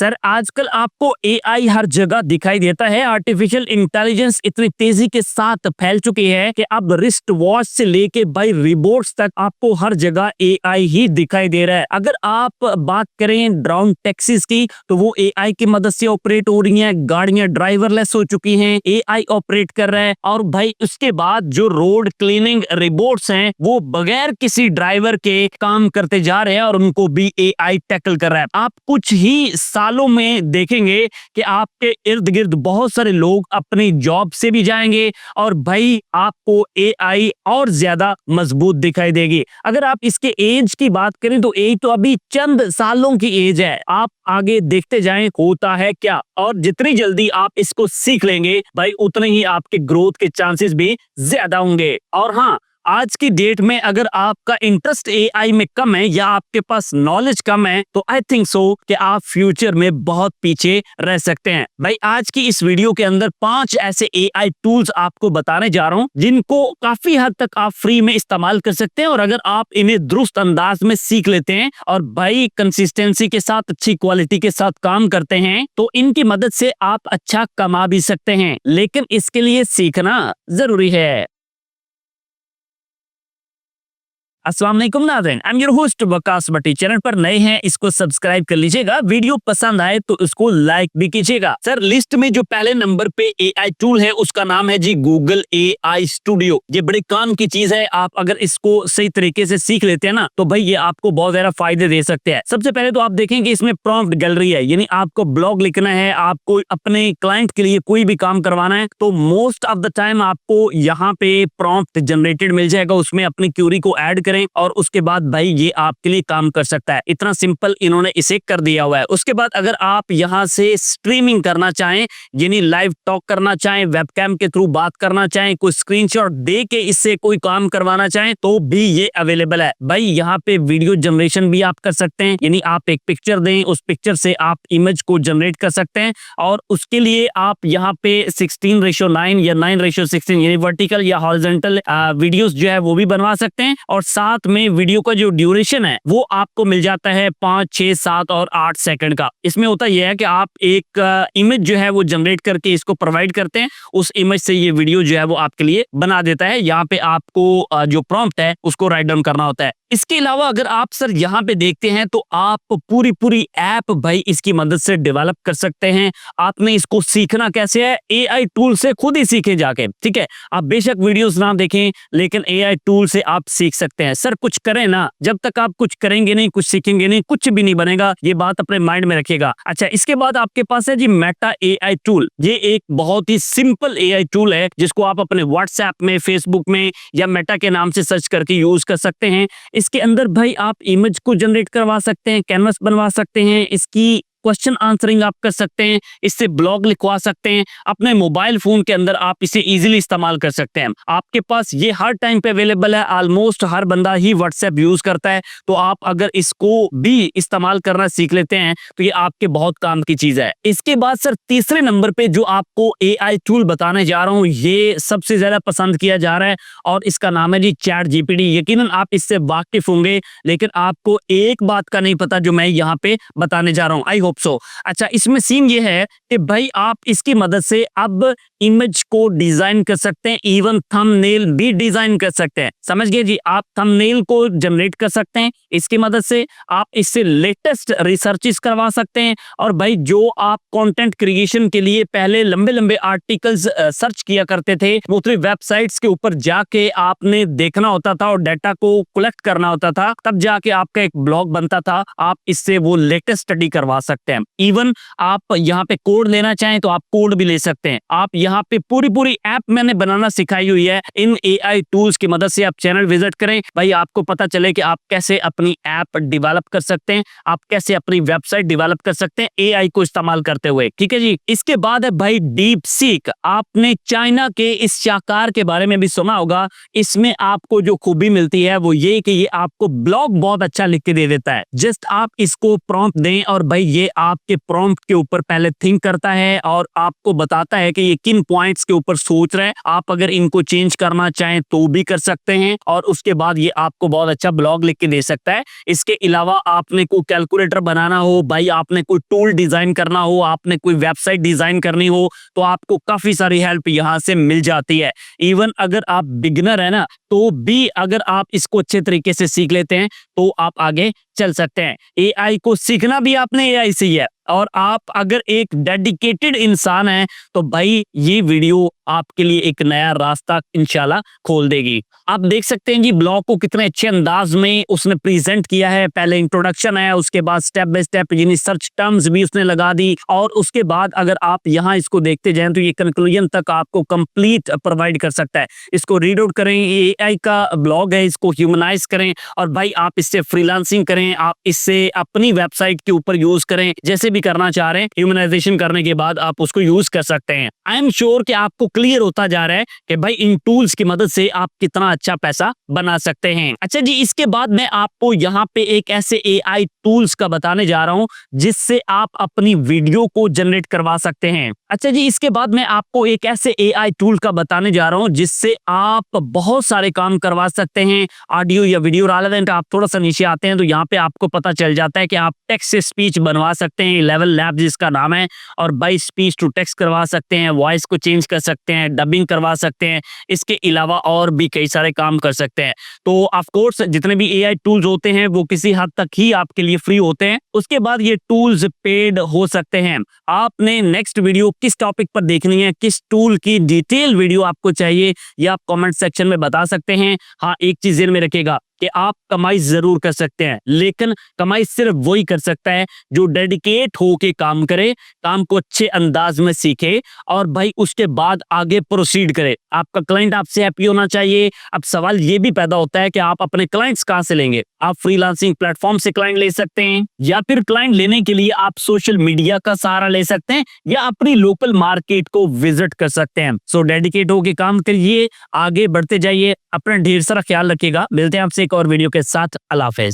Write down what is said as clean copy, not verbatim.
Sir आजकल आपको AI हर जगह दिखाई देता है। आर्टिफिशियल इंटेलिजेंस इतनी तेजी के साथ फैल चुकी है कि अब रिस्ट वॉच से लेके भाई रिबोट्स तक आपको हर जगह एआई ही दिखाई दे रहा है। अगर आप बात करें ड्रोन टैक्सीज की तो वो एआई की मदद से ऑपरेट हो रही हैं। गाड़ियां ड्राइवरलेस हो चुकी हैं, एआई ऑपरेट कर रहा है। और भाई उसके बाद जो रोड क्लीनिंग रिबोट्स हैं वो बगैर किसी ड्राइवर के काम करते जा रहे हैं और उनको भी एआई टैकल कर रहा है। आप कुछ ही सालों में देखेंगे कि आपके इर्द गिर्द बहुत सारे लोग अपनी जॉब से भी जाएंगे और भाई आपको एआई और ज्यादा मजबूत दिखाई देगी। अगर आप इसके एज की बात करें तो एज तो अभी चंद सालों की एज है। आप आगे देखते जाएं होता है क्या, और जितनी जल्दी आप इसको सीख लेंगे भाई उतने ही आपके ग्रोथ के चांसेस भी ज्यादा होंगे। और हाँ, आज की डेट में अगर आपका इंटरेस्ट एआई में कम है या आपके पास नॉलेज कम है तो आई थिंक सो कि आप फ्यूचर में बहुत पीछे रह सकते हैं। भाई आज की इस वीडियो के अंदर 5 ऐसे एआई टूल्स आपको बताने जा रहा हूं जिनको काफी हद तक आप फ्री में इस्तेमाल कर सकते हैं। और अगर आप इन्हें दुरुस्त अंदाज में सीख लेते हैं और भाई कंसिस्टेंसी के साथ अच्छी क्वालिटी के साथ काम करते हैं तो इनकी मदद से आप अच्छा कमा भी सकते हैं, लेकिन इसके लिए सीखना जरूरी है। अस्सलाम वालेकुम नाज़रीन, I am your host Waqas Bhatti. Channel पर नए हैं इसको सब्सक्राइब कर लीजिएगा, वीडियो पसंद आए तो इसको लाइक भी कीजिएगा। सर लिस्ट में जो पहले नंबर पे एआई टूल है उसका नाम है जी गूगल एआई स्टूडियो। ये बड़े काम की चीज है, आप अगर इसको सही तरीके से सीख लेते हैं ना तो भाई ये आपको बहुत ज्यादा फायदे दे सकते हैं। सबसे पहले तो आप देखेंगे इसमें प्रॉम्प्ट गैलरी है, यानी आपको ब्लॉग लिखना है, आपको अपने क्लाइंट के लिए कोई भी काम करवाना है तो मोस्ट ऑफ द टाइम आपको यहाँ पे प्रॉम्प्ट जनरेटेड मिल जाएगा। उसमें अपनी क्यूरी को ऐड और उसके बाद भाई ये आपके लिए काम कर सकता है। इतना सिंपल इन्होंने इसे कर दिया हुआ है। उसके बाद अगर आप यहां से स्ट्रीमिंग करना चाहें, यानी लाइव टॉक करना चाहें, वेबकैम के थ्रू बात करना चाहें, कोई स्क्रीनशॉट दे के इससे कोई काम करवाना चाहें तो भी ये अवेलेबल है। भाई यहाँ पे वीडियो जनरेशन भी आप कर सकते हैं, यानी आप एक पिक्चर दें, उस पिक्चर से आप इमेज को जनरेट कर सकते हैं और उसके लिए आप यहाँ पे 16:9 या 9:16 यानी वर्टिकल या हॉरिजॉन्टल वीडियोस जो है वो भी बनवा सकते हैं। और साथ में वीडियो का जो ड्यूरेशन है वो आपको मिल जाता है 5, 6, 7 और 8 सेकंड का। इसमें होता यह है कि आप एक इमेज जो है वो जनरेट करके इसको प्रोवाइड करते हैं, उस इमेज से ये वीडियो जो है वो आपके लिए बना देता है। यहाँ पे आपको जो प्रॉम्प्ट है उसको राइट डाउन करना होता है। इसके अलावा अगर आप सर यहाँ पे देखते हैं तो आप पूरी ऐप भाई इसकी मदद से डेवलप कर सकते हैं। आपने इसको सीखना कैसे है, एआई टूल से खुद ही सीखें जाके, ठीक है। आप बेशक वीडियोस ना देखें लेकिन एआई टूल से आप सीख सकते हैं। सर कुछ करें ना, जब तक आप कुछ करेंगे नहीं, कुछ सीखेंगे नहीं, कुछ भी नहीं बनेगा, ये बात अपने माइंड में रखिएगा। अच्छा, इसके बाद आपके पास है जी मेटा एआई टूल। ये एक बहुत ही सिंपल एआई टूल है जिसको आप अपने व्हाट्सएप में, फेसबुक में या मेटा के नाम से सर्च करके यूज कर सकते हैं। इसके अंदर भाई आप इमेज को जनरेट करवा सकते हैं, कैनवस बनवा सकते हैं, इसकी क्वेश्चन आंसरिंग आप कर सकते हैं, इससे ब्लॉग लिखवा सकते हैं। अपने मोबाइल फोन के अंदर आप इसे इजीली इस्तेमाल कर सकते हैं। आपके पास ये हर टाइम पे अवेलेबल है, ऑलमोस्ट हर बंदा ही व्हाट्सएप यूज करता है। तो आप अगर इसको भी इस्तेमाल करना सीख लेते हैं तो ये आपके बहुत काम की चीज है। इसके बाद सर तीसरे नंबर पे जो आपको एआई टूल बताने जा रहा हूँ ये सबसे ज्यादा पसंद किया जा रहा है और इसका नाम है जी चैट जीपीटी। यकीनन आप इससे वाकिफ होंगे, लेकिन आपको एक बात का नहीं पता जो मैं यहाँ पे बताने जा रहा हूँ। I hope so. अच्छा, इसमें सीन ये है कि भाई आप इसकी मदद से अब इमेज को डिजाइन कर सकते हैं, इवन थंबनेल भी डिजाइन कर सकते हैं। समझ गए जी, आप थंबनेल को जनरेट कर सकते हैं इसकी मदद से। आप इससे लेटेस्ट रिसर्चेस करवा सकते हैं और भाई जो आप कंटेंट क्रिएशन के लिए पहले लंबे आर्टिकल्स सर्च किया करते थे, मुख्तलिफ वेबसाइट्स के ऊपर जाके आपने देखना होता था और डाटा को कलेक्ट करना होता था, तब जाके आपका एक ब्लॉग बनता था। आप इससे वो लेटेस्ट स्टडी करवा सकते हैं। इवन आप यहाँ पे कोड लेना चाहें तो आप कोड भी ले सकते हैं। आप यहाँ पे पूरी ऐप मैंने बनाना सिखाई हुई है इन एआई टूल्स की मदद से। आप चैनल विजिट करें भाई, आपको पता चले कि आप कैसे अपनी ऐप डेवलप कर सकते हैं, आप कैसे अपनी वेबसाइट डेवलप कर सकते हैं एआई को इस्तेमाल करते हुए, ठीक है जी। इसके बाद है भाई डीप सीक। आपने चाइना के इस शाकार के बारे में भी सुना होगा। इसमें आपको जो खूबी मिलती है वो ये कि ये आपको ब्लॉग बहुत अच्छा लिख के दे देता है। जस्ट आप इसको प्रॉम्प्ट दें और भाई ये आपके प्रॉम्प्ट के ऊपर पहले थिंक करता है और आपको बताता है कि ये किन पॉइंट्स के ऊपर सोच रहे हैं। आप अगर इनको चेंज करना चाहें तो भी कर सकते हैं और उसके बाद ये आपको बहुत अच्छा ब्लॉग लिख के दे सकता है। इसके अलावा आपने कोई कैलकुलेटर बनाना हो, भाई आपने कोई टूल डिजाइन करना हो, आपने कोई वेबसाइट डिजाइन करनी हो, तो आपको काफी सारी हेल्प यहाँ से मिल जाती है। इवन अगर आप बिगिनर है ना, तो भी अगर आप इसको अच्छे तरीके से सीख लेते हैं तो आप आगे चल सकते हैं। एआई को सीखना भी आपने एआई से ही है और आप अगर एक डेडिकेटेड इंसान हैं तो भाई ये वीडियो आपके लिए एक नया रास्ता इंशाल्लाह खोल देगी। आप देख सकते हैं जी ब्लॉग को कितने अच्छे अंदाज में उसने प्रेजेंट किया है। पहले इंट्रोडक्शन है, उसके बाद स्टेप बाय स्टेप यानी सर्च टर्म्स भी उसने लगा दी और उसके बाद अगर आप यहाँ इसको देखते जाएं तो ये कंक्लूजन तक आपको कंप्लीट प्रोवाइड कर सकता है। इसको रीड आउट करें, एआई का ब्लॉग है, इसको ह्यूमनाइज करें और भाई आप इससे फ्रीलांसिंग करें, आप इससे अपनी वेबसाइट के ऊपर यूज करें, जैसे भी करना चाह रहे हैं। ह्यूमनाइजेशन करने के बाद आप उसको यूज कर सकते हैं। आई एम श्योर कि आपको क्लियर होता जा रहा है कि भाई इन टूल्स की मदद से आप कितना अच्छा पैसा बना सकते हैं। अच्छा जी, इसके बाद मैं आपको यहाँ पे एक ऐसे एआई टूल्स का बताने जा रहा हूँ जिससे आप अपनी वीडियो को जनरेट करवा सकते हैं। अच्छा जी, इसके बाद मैं आपको एक ऐसे एआई टूल का बताने जा रहा हूँ जिससे आप बहुत सारे काम करवा सकते हैं, ऑडियो या वीडियो रेलेवेंट। आप थोड़ा सा नीचे आते हैं तो यहाँ पे आपको पता चल जाता है कि आप टेक्स्ट से स्पीच बनवा सकते हैं, लेवल लैब जिसका नाम है, और बाय स्पीच टू टेक्स्ट करवा सकते हैं, वॉइस को चेंज कर सकते हैं, डबिंग करवा सकते हैं। इसके अलावा और भी कई सारे काम कर सकते हैं। तो ऑफ कोर्स जितने भी एआई टूल्स होते हैं वो किसी हद तक ही आपके लिए फ्री होते हैं, उसके बाद ये टूल्स पेड हो सकते हैं। आपने नेक्स्ट वीडियो किस टॉपिक पर देखनी है, किस टूल की डिटेल वीडियो आपको चाहिए, ये आप कमेंट सेक्शन में बता सकते हैं। हाँ, एक चीज ध्यान में रखिएगा कि आप कमाई जरूर कर सकते हैं, लेकिन कमाई सिर्फ वही कर सकता है जो डेडिकेट होके काम करे, काम को अच्छे अंदाज में सीखे और भाई उसके बाद आगे प्रोसीड करे। आपका क्लाइंट आपसे हैप्पी होना चाहिए। अब सवाल ये भी पैदा होता है कि आप अपने क्लाइंट्स कहां से लेंगे। आप फ्रीलांसिंग प्लेटफॉर्म से क्लाइंट ले सकते हैं या फिर क्लाइंट लेने के लिए आप सोशल मीडिया का सहारा ले सकते हैं या अपनी लोकल मार्केट को विजिट कर सकते हैं। सो डेडिकेट होके काम करिए, आगे बढ़ते जाइए, अपना ढेर सारा ख्याल रखिएगा। मिलते हैं आपसे एक और वीडियो के साथ। अल्लाह हाफिज।